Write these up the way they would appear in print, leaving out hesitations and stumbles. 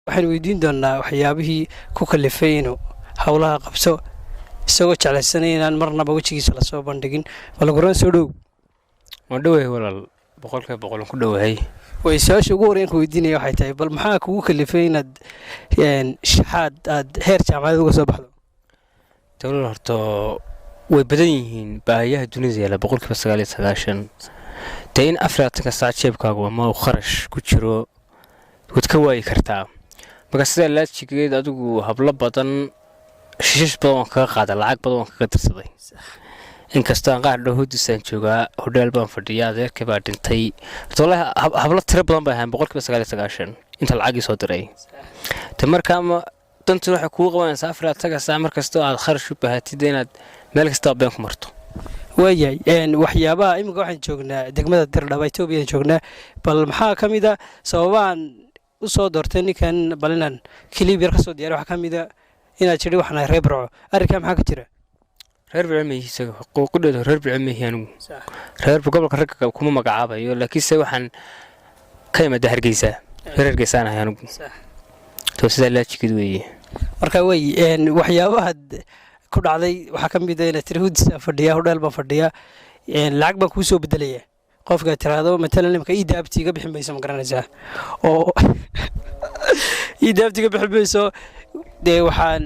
waxaan weydiin doonaa waxyaabihii ku kalifay inuu hawlaha qabso isagoo jeclaysanay inaan marnaba wejigiisa la soo bandhigin bal goran soo dhow waan dhawahay walaal boqolkiiba boqol ku dhawahay way su'aasha ugu horreyn ku weydiinaya waxay tahay bal maxaa kugu kalifay inaad shaxaad aad heer jaamacadeed uga soo baxdo dawlad horto way badan yihiin baahiyaha dunida yaala boqolkiiba 99 teen afrika saac jeebkaagu ma uu kharash ku jiro wad ka waayi kartaa marka sida laajigeed adigu hablo badan shishish badan ka qaada lacag badan ka tirsaday inkastoo aan qaar dhahoodisan joogaa hodeel baan fadhiyaa adeerkay baa dhintay tolaha hablo tiro badan baa ahaan boqolkiiba 99 inta lacag soo diray ta markaa dantu waxa ku qabanaysaa afrika saac markastoo aad kharash u baahatid inaad meel kasta been ku marto waayay waxyaabaha imika waxaan joognaa degmada Dirdhaba Itoobiya joognaa bal maxaa kamid ah sababaan u soo doortay ninkan balinan kilib yar ka soo diyaar waxa kamid ah inaad jiri waxna reer Burco arrinka maxaa ka jira reer Burco ma yihiin qoqodeedo reer Burco ma yihiin reer gobolka ragga kuma magacaabayo laakiin se waxaan ka imada Hargeysa reer Hargeysa aan ahay to sida la jikid weeye marka way waxyaabaha ku dhacday waxa kamid ah inaad tirhudisa fadhiya hodeel baan fadhiya lacag baan ku soo bedelaya qofka tiraado matalan nimka ii daabtiga bixin mayso ma garanaysaa oo ii daabtiga bixin mayso de waxaan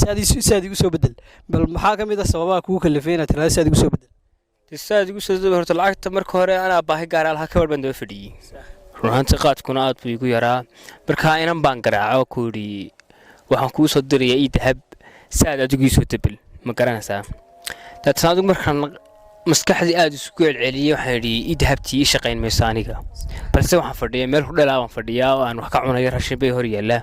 saadi u soo bedel bal maxaa kamid ah sababaha kugu kalifay inaad tiraado saadi u soo bedel saadi u soo bedel horta lacagta marka hore ana baahi gaar ah ka warban daba fadhiyay ruuxanta qaadkuna aad buu igu yaraa marka inaan baan garaaco ku yiri waxaan ku soo dirayaa ii dahab saad adigu soo tabil ma garanaysaa dadsan adigu markaan maskaxdii aad isku celceliyay waxaan yiri ii dahabtii shaqayn mayso aniga balse waxaan fadhiyaa meel hudheel aan fadhiyaa oo aan wax ka cunayo raashin bay hor yaala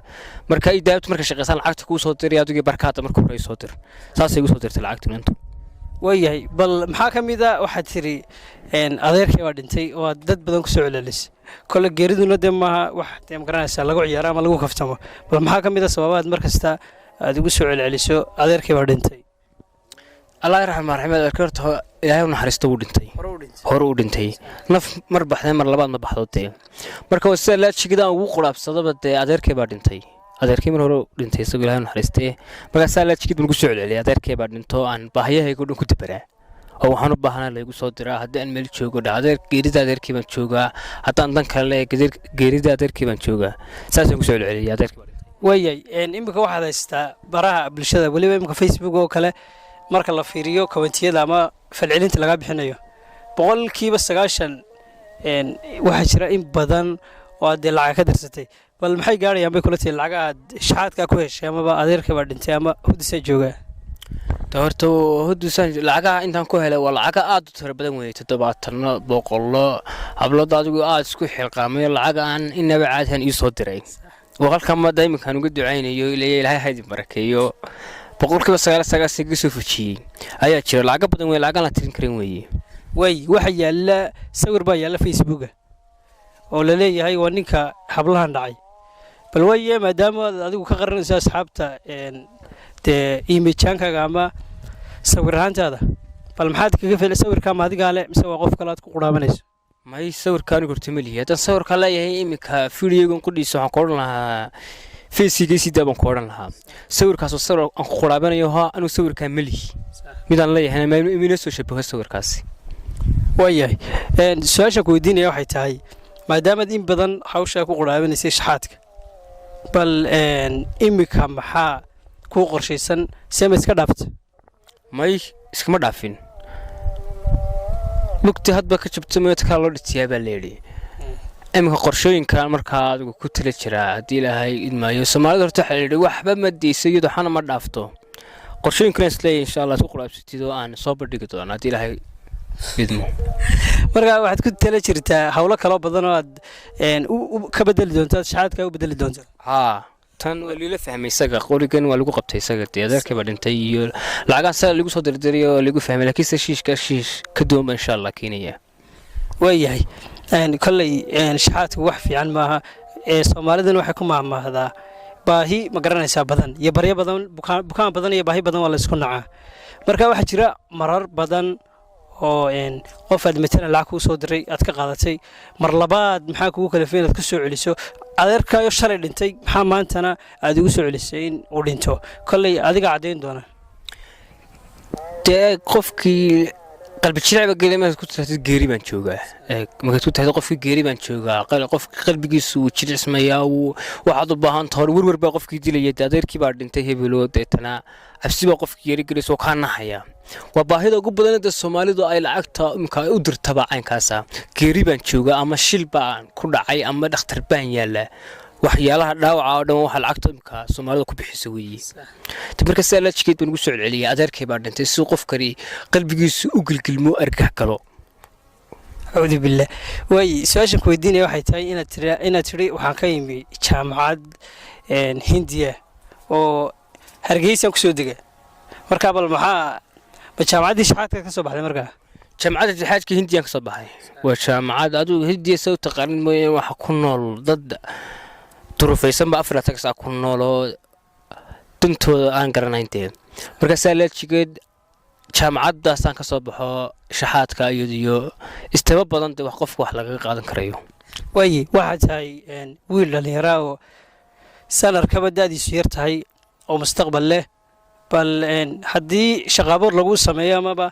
marka ii dahabtu marka shaqaysan lacagta ku soo diray adigu barkaada marka hore soo dir saasay igu soo dirtay lacagtu inta wayahay bal maxaa kamid ah waxa tiri adeerkay waa dhintay oo dad badan ku soo celelis kala geeriduna ma wax teem garanaysaa lagu ciyaaro ama lagu kaftamo bal maxaa kamid ah sababaad markasta aad ugu soo celceliso adeerkay waa dhintay Allah yarxamah raxmad adeerkarto ilaahay u naxariisto uu dhintay hore u dhintay naf mar baxday mar labaad ma baxdo marka sida la jigida ugu quraabsadaba adeerkay baa dhintay adeerkay mar hore dhintay isagoo ilaahay u naxariistay marka sida la jigid ugu soo celceliyay adeerkay baa dhinto aan baahiyahaygu dhan ku dabaraa oo waxaan u baahanaa la igu soo diraa haddii aan meel joogo geerida adeerkay baan joogaa haddaan dan kale geerida adeerkay baan joogaa saasaan ku soo celceliyay adeerkay wayay imika waxaad haystaa baraha bulshada waliba imika Facebook oo kale marka la fiiriyo komentiyada ama falcelinta laga bixinayo boqolkiiba 90 waxa jira in badan oo aad lacag ka dirsatay bal maxay gaarayaan bay kula tii lacag aad shaxaadka ku heshay ama adeerkay baa dhintay ama hudisa jooga horta hudisa lacagaha intaan ku helay waa lacag aad u tiro badan weeyay 70 boqollo hablood adigu aad isku xilqaamay lacag aan inaba caadhan ii soo diray وقالكم ما دايما كانوا قدوا عيني يقولي لهاي هذه بركيو بقول كيف سجل سجل فشي أيه ترى العقب بدون ولا عقل ترين كريم وي واحد يلا صور بقى يلا فيسبوك ولا ليه هاي ونيكا حبلها نعي بل ويا ما دام هذا كقرن أساس حبته ت إيميتشان كجامع صور هذا بل محد كيف الصور كام هذه قال مسوي قف كلات قرابنيس ما يصور كانوا كرتملي هذا صور كلا يهي إمك فيديو كل يسوع قرنها في سيجي ده بنقرنها صور كاسو صور قرابنا يوها أنا صور كملي مثلا لا هنا ما يمينسوا شبه صور كاسي وياي السؤال شكو ديني يا واحد هاي ما دام دين بدن حوشة قرابنا يسيش حاتك بل إمك هم حا كو قرشيسن سمس كدافت ما اسكما دافين لقتي هاد كجبت ميت كالو دتيابا ليري امك qorshooyin kale marka adigu ku tala jira hadii ilaahay idmaayo Soomaalidu horta xiriir waxba ma diisay waxana ma dhaafto qorshooyin kale isleey insha Allah ku quraabsatido aan soo bandhigi doono hadii ilaahay idmo marka waxaad ku tala jirtaa hawlo kale badan oo aad ka bedeli doonto shaxaadka u bedeli doonto tan wali la fahmay isaga qorigan waa lagu qabtay isaga adeerkay baa dhintay iyo lacagan sa lagu soo dirdiriyo lagu fahmay laakiin shiish ka doon insha Allah keenaya wayahay كلي شحات وحفي عن ما Soomaalidan waxay ku maamahdaa baahi ma garanaysaa badan iyo baryo badan bukaan badan iyo baahi badan waa la isku nacaa marka waxa jira marar badan oo qof aad matalan lacag kuu soo diray aad ka qaadatay mar labaad maxaa kugu kalifay inaad ku soo celiso adeerkaayo shalay dhintay maxaa maantana aad ugu soo celisay in uu dhinto kolley adiga caddayn doona dee qofkii qalbi jilacba gelay markaad ku tiraahdo geeri baan joogaa markaad ku tiraahdo qofkii geeri baan joogaa qofka qalbigiisu wuu jilicmayaa waxaad u baahan tahay warwar baa qofkii dilaya adeerkii baa dhintay hebeloo deetana cabsi baa qofkii geeri gelaysa oo kaa naxaya waa baahida ugu badan ee Soomaalidu ay lacagta imka u dirtaba caynkaasa geeri baan joogaa ama shil baan ku dhacay ama dhakhtar baan yaala waxyaalaha dhaawaca oo dhan waxa lacagta imka Soomaalidu ku bixiso weeyii marka salaajkeed baan ugu soo celiyay adeerkay baa dhintay si qof kari qalbigiisu u gilgilmo argagax galo أعوذ بالله وي سؤال كويدين يا واحد تاي إن تري وحكايمي جامعة هندية أو هرجيس يكسودك مركب المحا بجامعة دي شحاتك كسب على مركب جامعة الحاج كهندية كسب هاي وجامعة أدو هندية سو تقارن مي وحكون ضد طرف يسمى أفريقيا سأكون له تنتو أنقرناينتين مركب سالت شقد jaamacadaasaan ka soo baxo shaxaadka iyo istaba badan wax qofku wax laga qaadan karayo way waxa tahay wiil dhalinyaro oo salar ka badadiisu yar tahay oo mustaqbal leh bal hadii shaqaabo lagu sameeyo amaba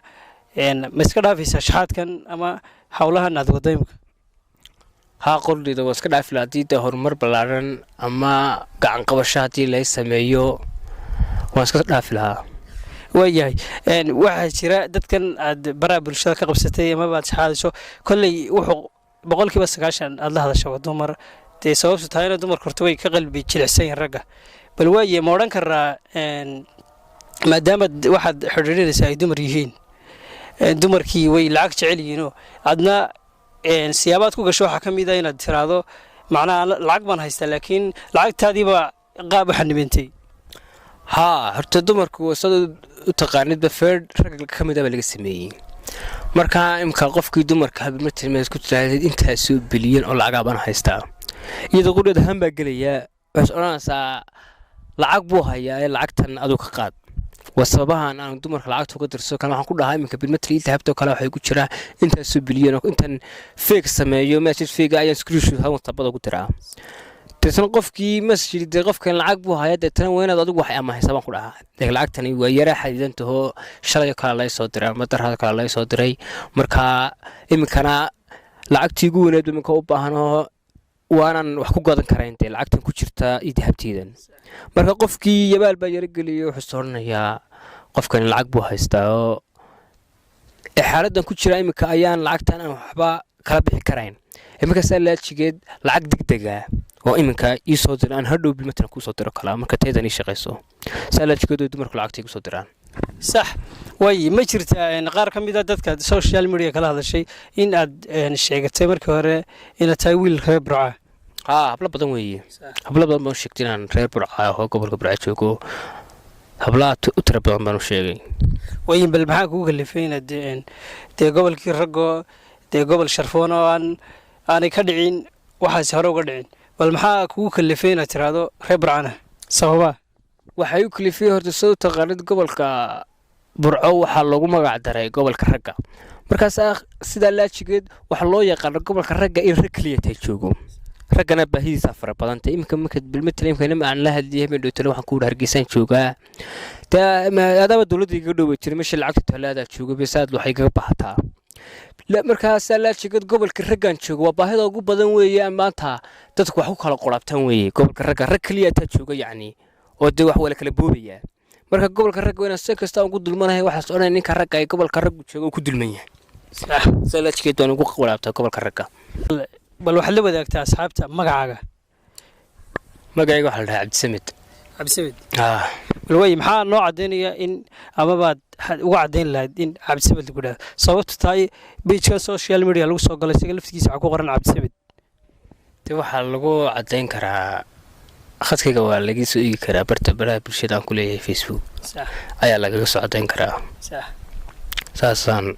ma iska dhaafaysa shaxaadkan ama hawlahan aad wadayimka ha qordida waa iska dhaafi lahayd horumar balaaran ama gacan qabasho hadii la sameeyo waa iska dhaafi lahaa وياي واحد شراء دتكن عاد برا بالشركة كقبستي ما بعد حادثه كل وحق بقول كي بس عشان الله هذا شو دمر تسوي ستاينا دمر كرتوي كقلبي كل حسين الرجع بالواي مورن كرا ما دام واحد حريري رساي دمر يهين دمر كي وي العكس علي ينو عدنا سيابات كوجا شو حكم إذا ينادر هذا معنا العقبان هيست لكن العقد هذه بقى قاب حنبنتي ها horta dumarku wasada u taqaanid ba feed rag kamid ah laga sameeyay marka imka qofkii dumarka habma tilmaad ku tiraahday inta soo bilyan oo lacag aan haystaa iyadoo qudad ahaan baa galaya bas oranaysa lacag buu hayaa lacagtan adu ka qaad wasabahan aan dumarka lacagta uga dirso kan waxaan ku dhahay imka bilmatri dahabto kale waxay ku jiraan inta soo bilyan oo intan fake sameeyo message fake ayaan screenshot hawan tabada ku diraa تسمع قفكي مسجد دقف كان العقب وهاي تنا وين هذا ضوء حياة ما حسابان كلها ذاك العقتني ويرى حديدا هو شريك كلا الله يصدره متر هذا كلا الله يصدره مركا إمكانا العقت يقول إنه مكوب هنا وأنا وحكو قادن كرينتي العقت كشرتا يذهب تيدا مركا قفكي يبال بيرجلي وحصرنا يا قف كان العقب وهايستا حالدا كشرا إمكا أيان العقت أنا وحبا كلابي كرين إمكا سألت شجد العقد دقة وإمكا يصدر أن هردو بالمتن كوصدر كلام مركا تيدني شقيسو سألت كده دمرك العقد يصدران صح وي ما جرت قار كميدا ددك السوشيال ميديا كلا هذا الشيء إن أد الشيء مركا هره إن تاويل خبرة هبلا بدن وي هبلا بدن ما شكتين عن خبرة هو قبل خبرة شوكو هبلا ترى بدن ما نشيء وي بالمحاك اللي فين الدين تي قبل كي رجوا تي قبل شرفونا أنا كدعين واحد سهروا قدعين والمحا كو كلفينا ترادو خبر عنه صوبا waxay u kalifay horta soo taqaanid gobolka burco waxa lagu magac daray gobolka ragga markaas sida la jigeed waxa loo yaqaan gobolka ragga in rag kaliya tay joogo raggana baahidiisa fara badan tahay imka bilmetel imka ma aan la hadliyay ma dhooto waxaan ku hargeysan joogaa adaba dawladda iga dhow jiray meesha lacagta talaada joogo bisaad waxay ka baxataa la markaas la jigeed gobolka raggan joogo waa baahida ugu badan weeyaan maanta dadku wax ku kala qorabtan weeyay gobolka ragga rag kaliya tay joogo yacni oo de wax wala kala boobaya marka gobolka rag weena si kasta ugu dulmanahay waxa soo ninka rag ay gobolka rag joogo ku dulman yahay sax salaadkeed waan ugu qowlaabta gobolka ragga bal waxa la wadaagtaa asxaabta magacaaga waxa la dhahaa Cabdisamid bal way maxaa noo cadeynaya in ama baad ugu cadeyn lahayd in Cabdisamid lagu dhaho sababtu tahay page-ka social media lagu soo galay isaga laftigiisa waxa ku qoran Cabdisamid te waxa lagu cadeyn karaa khadkayga waa laga soo eegi karaa barta baraha bulshada aan ku leeyahay Facebook sax ayaa laga soo cadeyn karaa sax saasan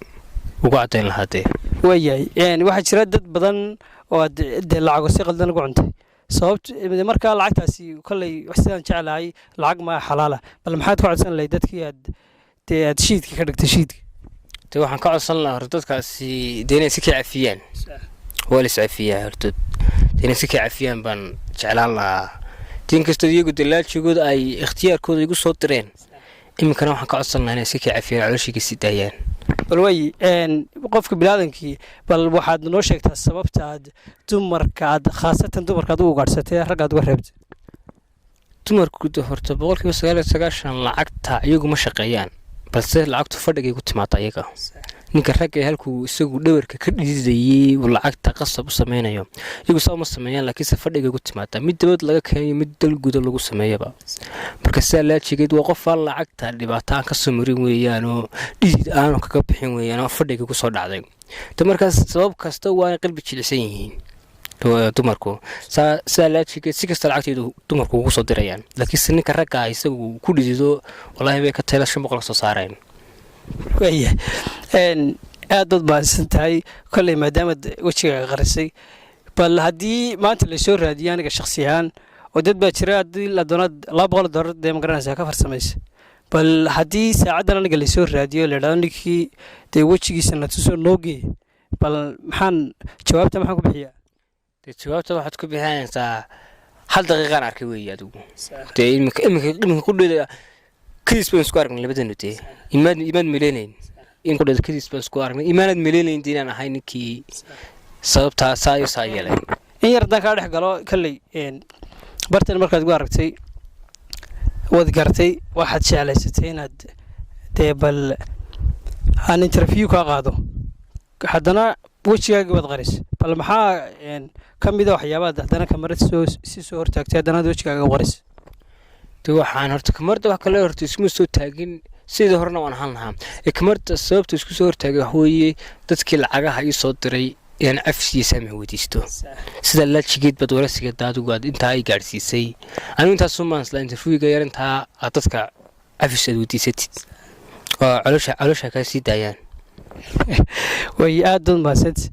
ugu cadeyn lahaatee wayay waxa jira dad badan oo lacag si qaldan lagu cuntay sababta marka lacagtaasi kulay wax sidaan jecelahay lacag ma xalaala bal maxaad ku codsan lahayd dadkii aad shiidka ka dhigtay shiidka dee waxaan ka codsan lahaa horta dadkaasi dee inay si ka cafiyaan waa la iscafiyaa horta dee inay si ka cafiyaan baan jeclaan lahaa tiin kastoo iyagu dalaajigooda ay ikhtiyaarkooda igu soo direen iminkana waxaan ka codsan lahaa inay si ka cafiyaan calooshiga si daayaan bal way qofka biniaadankii bal waxaad noo sheegtaa sababta aad dumarkaad khaasatan dumarkaad u ugaadhsatay raggaad uga reebtay dumarku horta 99% lacagta iyagu ma shaqeeyaan balse lacagtu fadhigay ku timaada iyaga ninka ragga halkuu isagu dhawarka ka dhididayay uu lacagta qasab u sameynayo iyagu soo ma sameeyaan laakiin se fadhigay ku timaada mid dabad laga keenay mid dal guud lagu sameeyaba marka salaajigeed waa qof aan lacagta dhibaataan ka soo marin weeyaan oo dhidid aan kaga bixin weeyaan oo fadhigay ku soo dhacday markaas sabab kasta waa qalbi jilicsan yihiin dumarku salaajigeed si kasta lacagteedu dumarku ugu soo dirayaan laakiin ninka ragga isagu ku dhidido wallahi bay ka tayla 500 soo saareen waya aad dad baasan tahay kolley maadaama wajigaaga qarisay bal haddii maanta la soo raadiyo aniga shakhsi ahaan oo dad baa jira haddii la doonaad $200 dee ma garanaysaa ka farsamaysa bal haddii saacaddan aniga la soo raadiyo la idhahdo ninkii dee wejigiisa na tusoo noogee bal jawaabta maxaan ku bixiyaa dee jawaabta waxaad ku bixinaysaa 1 daqiiqaan arkay weeye adigu dee iminka ku dheeda كيس بنسكوارك من لبدن نتي إيمان ملينين إن كل كيس بنسكوارك إيمان ملينين دينا أنا هاي نكى صوبتها سايو لين إن يردنا كارح قالوا كلي إن برتن مركز قارتي وذكرتي واحد شيء على ستين هاد تبل هان انترفيو كقاضو حدنا وشيء قبض غريس بل محا إن كم بيدا وحيابات حدنا كمرت سور تاكتي حدنا دوش كقاض غريس waxaan horta kamarda wax kale horta isku soo taagin sida horna waan halnaha kamarda sababta isku soo hortaagay hooyay dadkii lacagaha ay soo diray in afsiisa ma wadiisto sida la jigeed bad warasiga daadugaad inta ay gaarsiisay anu inta Soomaaliya interviewga yarinta dadka afsiisa wadiisatid oo caloosha ka sii daayaan way aad u mahadsantahay